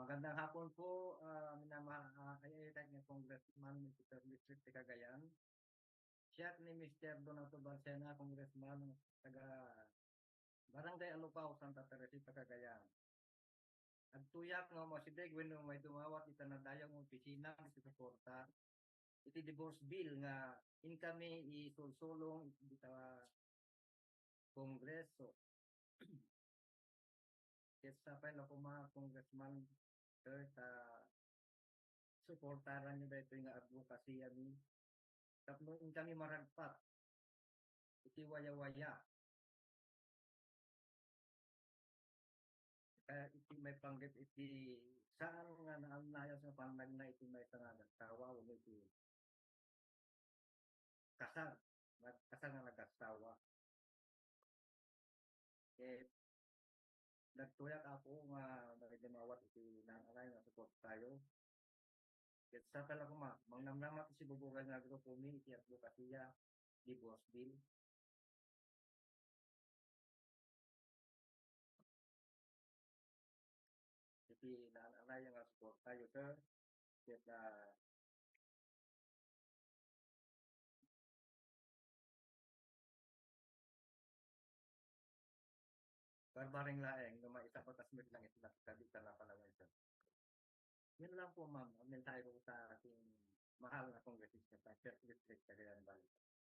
Magandang hapon po, minamahal na Congressman Mr. District de Cagayan. Siya ni Mr. Donato Barcena, Congressman taga Barangay Alupao, Santa Teresita, Cagayan. Agtuyak nga mo si Deg when may dumawat ita na dayang opisina sa suporta. Iti divorce bill nga in kami isulsulong ita Kongreso. Kesa pa ako mga congressman sir ta suportaran nyo dito yung advocacy ani. Tapno in kami maragpat. Iti waya-waya. Kaya iti may panggit iti saan nga naanayas nga panag na iti may tanganan. Tawa o iti kasal. Kasal nga nagasawa. Eh, nagtuyak ako nga nagdamawat iti nananay nga support tayo. Kaya sa pala ko mangnamnamat si bubugan nga grupo mi iti advokasya divorce bill. Iti nananay nga support tayo sir. Kaya barbaring laeng no maisa patas mit lang iti nakikabita na pala ito. Yun lang po ma'am, ang mensahe ko sa ating mahal na kongresista sa First District Cagayan Valley.